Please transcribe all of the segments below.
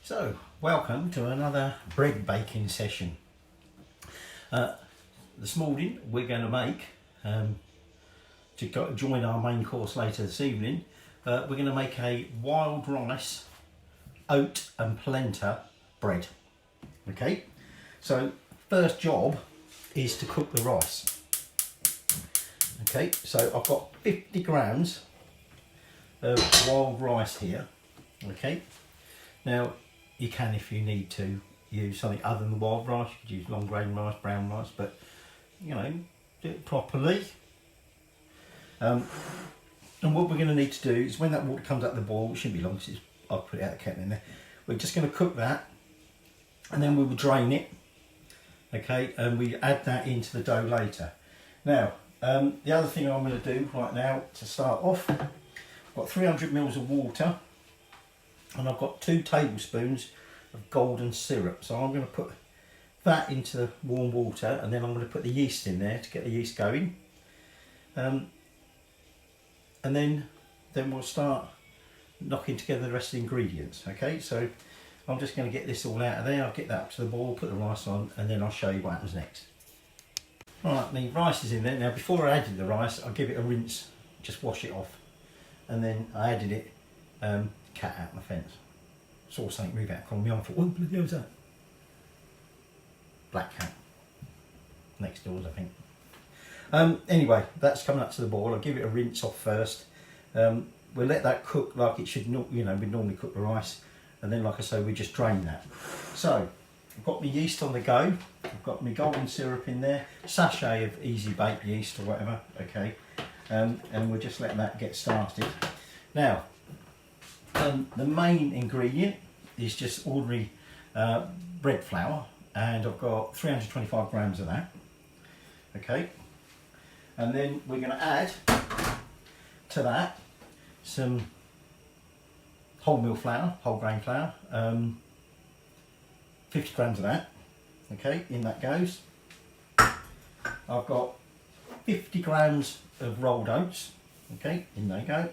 So, welcome to another bread baking session. This morning we're going to make, to join our main course later this evening, we're going to make a wild rice oat and polenta bread. Okay, so first job is to cook the rice. Okay, so I've got 50 grams of wild rice here. Okay, now you can, if you need to, use something other than the wild rice. You could use long grain rice, brown rice, but you know, do it properly. And what we're going to need to do is when that water comes out of the boil, it shouldn't be long because I'll put it out of the kettle in there. We're just going to cook that and then we will drain it. Okay, and we add that into the dough later. Now, the other thing I'm going to do right now to start off, I've got 300 mils of water and I've got 2 tablespoons of golden syrup. So I'm going to put that into the warm water and then I'm going to put the yeast in there to get the yeast going. And then we'll start knocking together the rest of the ingredients. Okay, so I'm just going to get this all out of there. I'll get that up to the boil, put the rice on, and then I'll show you what happens next. Right, the rice is in there. Now before I added the rice, I'll give it a rinse, just wash it off. And then I added it, cat out my fence. Saw something move out from me. I thought, what the hell was that? Black cat. Next doors, I think. Anyway, that's coming up to the boil. I'll give it a rinse off first. We'll let that cook like it should, you know, we normally cook the rice. And then, like I say, we just drain that. So, I've got my yeast on the go. I've got my golden syrup in there. Sachet of easy bake yeast or whatever, okay. And we'll just let that get started. Now, the main ingredient is just ordinary bread flour, and I've got 325 grams of that. Okay, and then we're going to add to that some wholemeal flour, whole grain flour, 50 grams of that. Okay, in that goes. I've got 50 grams of rolled oats. Okay, in they go.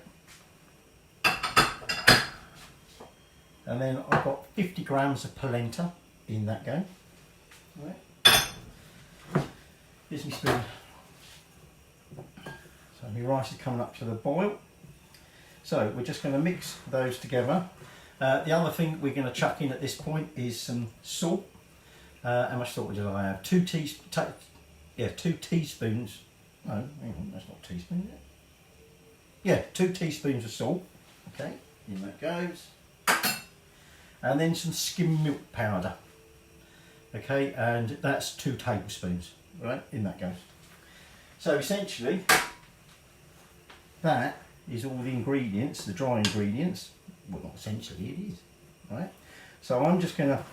And then I've got 50 grams of polenta, in that go. Right. Here's my spoon. So my rice is coming up to the boil. So we're just going to mix those together. The other thing we're going to chuck in at this point is some salt. How much salt did I have? 2 teaspoons. No, hang on, that's not a teaspoon, is it? Yeah, 2 teaspoons of salt. Okay, in that goes. And then some skim milk powder. Okay, and that's 2 tablespoons. Right, in that goes. So essentially, that is all the ingredients, the dry ingredients. Well, not essentially, it is. Right. So I'm just going to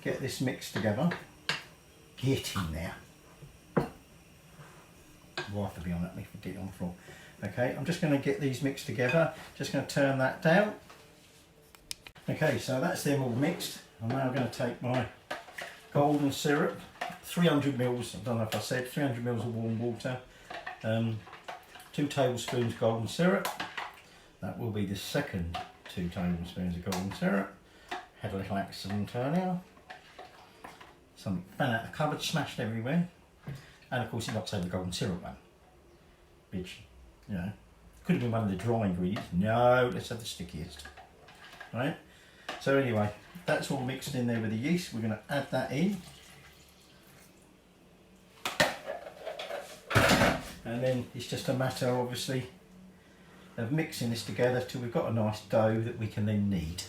get this mixed together. Get in there. We'll have to be on that if we get it on the floor. Okay, I'm just going to get these mixed together. Just going to turn that down. Okay, so that's them all mixed. I'm now going to take my golden syrup, 300 mils, I don't know if I said, 300 mils of warm water, 2 tablespoons golden syrup. That will be the second 2 tablespoons of golden syrup. Had a little accident earlier. Something fell out of the cupboard, smashed everywhere. And of course, it knocks over the golden syrup one, which, you know, could have been one of the dry ingredients. No, let's have the stickiest. Right? So anyway, that's all mixed in there with the yeast. We're going to add that in. And then it's just a matter, obviously, of mixing this together till we've got a nice dough that we can then knead.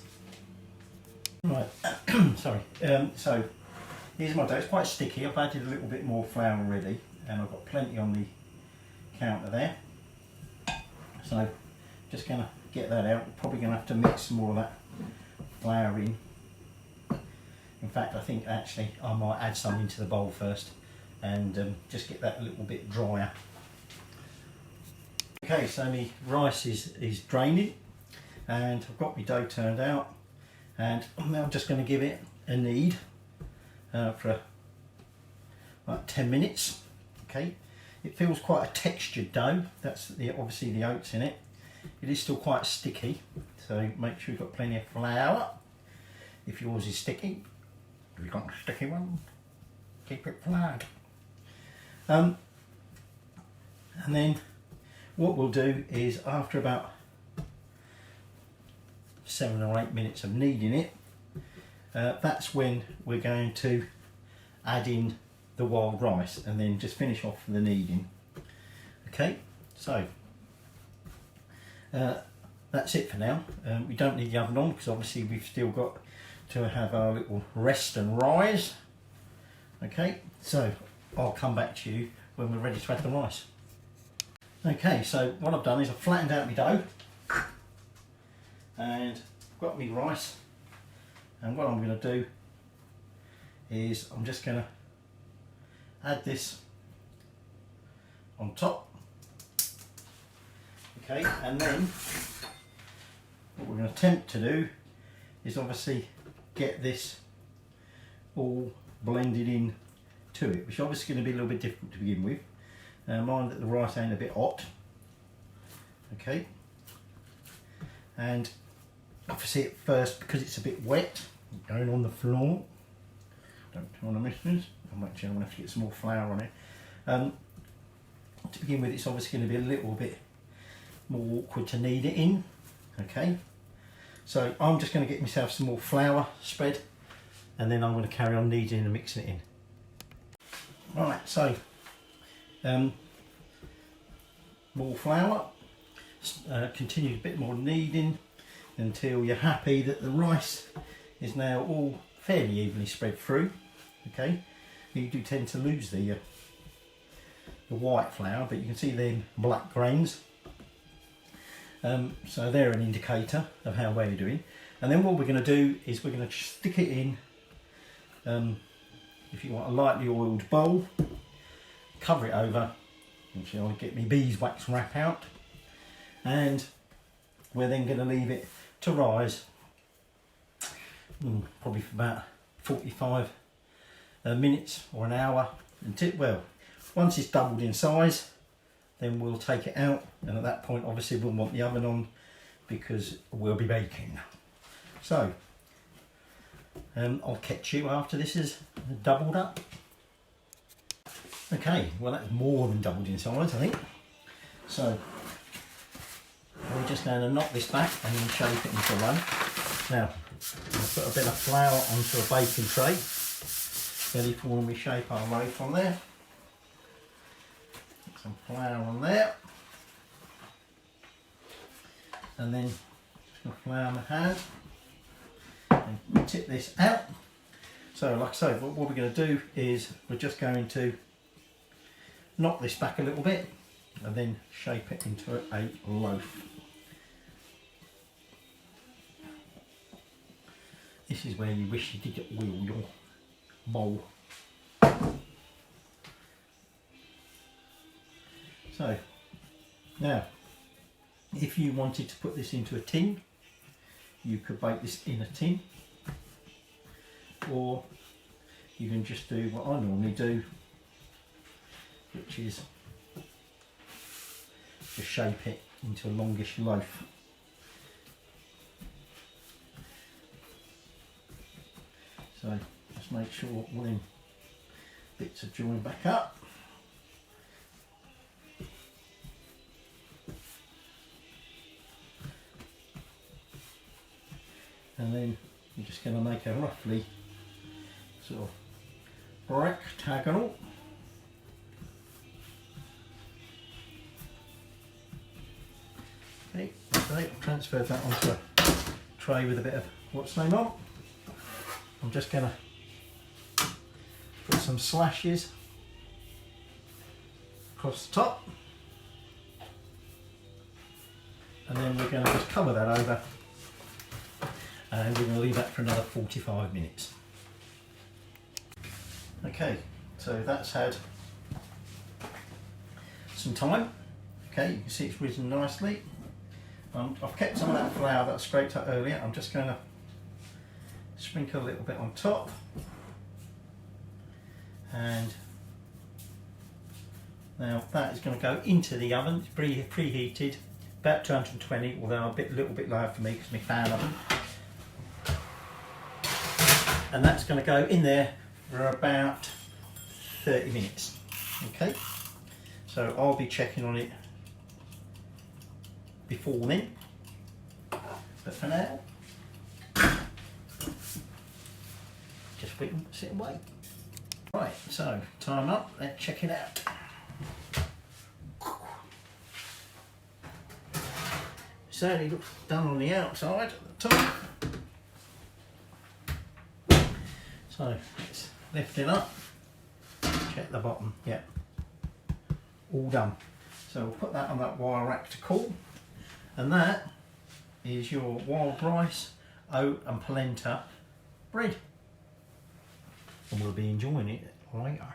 Right, sorry. So here's my dough. It's quite sticky. I've added a little bit more flour already, and I've got plenty on the counter there. So just going to get that out. We're probably going to have to mix some more of that flour in. In fact, I think actually I might add some into the bowl first and just get that a little bit drier. Okay, so my rice is draining and I've got my dough turned out, and I'm now just going to give it a knead for like 10 minutes. Okay, it feels quite a textured dough. That's obviously the oats in it. It is still quite sticky, so make sure you've got plenty of flour. if yours is sticky. If you've got a sticky one, keep it flat. And then what we'll do is, after about 7 or 8 minutes of kneading it, that's when we're going to add in the wild rice and then just finish off the kneading. Okay, so that's it for now. We don't need the oven on because obviously we've still got to have our little rest and rise. Okay, so I'll come back to you when we're ready to add the rice. Okay, so what I've done is I've flattened out my dough and I've got my rice, and what I'm going to do is I'm just going to add this on top. Okay, and then what we're going to attempt to do is obviously get this all blended in to it, which is obviously going to be a little bit difficult to begin with. Mind that the rice ain't a bit hot. Okay, and obviously at first, because it's a bit wet, going on the floor, don't want to miss this. I'm actually going to have to get some more flour on it. To begin with, it's obviously going to be a little bit more awkward to knead it in. Okay, so I'm just going to get myself some more flour spread, and then I'm going to carry on kneading and mixing it in. Right, so more flour, continue a bit more kneading until you're happy that the rice is now all fairly evenly spread through. Okay, you do tend to lose the white flour, but you can see them black grains. So they're an indicator of how well you're doing. And then what we're going to do is we're going to stick it in, if you want a lightly oiled bowl, cover it over. Actually, I'll get my beeswax wrap out, and we're then going to leave it to rise probably for about 45 minutes or an hour until, well, once it's doubled in size, then we'll take it out, and at that point obviously we'll want the oven on because we'll be baking. So I'll catch you after this is doubled up. Okay, well that's more than doubled in size, I think. So we're just going to knock this back and then shape it into one. Now I'll put a bit of flour onto a baking tray, ready for when we shape our loaf on there. Put some flour on there, and then some flour in the hand, and tip this out. So like I say, what we're going to do is we're just going to knock this back a little bit and then shape it into a loaf. This is where you wish you did wheel your bowl. So now, if you wanted to put this into a tin, you could bake this in a tin, or you can just do what I normally do, which is to shape it into a longish loaf. So just make sure all them bits are joined back up. And then you're just going to make a roughly sort of rectangle. Okay, I've transferred that onto a tray with a bit of what's name on. I'm just going to put some slashes across the top, and then we're going to just cover that over, and we're going to leave that for another 45 minutes. Okay, so that's had some time. Okay, you can see it's risen nicely. I've kept some of that flour that I scraped up earlier. I'm just going to sprinkle a little bit on top, and now that is going to go into the oven. It's preheated, about 220, although a little bit lower for me because my fan oven. and that's going to go in there for about 30 minutes. Okay, so I'll be checking on it before then, but for now just wait and sit and wait. Right, so time up, let's check it out. Certainly looks done on the outside at the top. So let's lift it up, check the bottom, yeah, all done. So we'll put that on that wire rack to cool, and that is your wild rice, oat and polenta bread, and we'll be enjoying it later.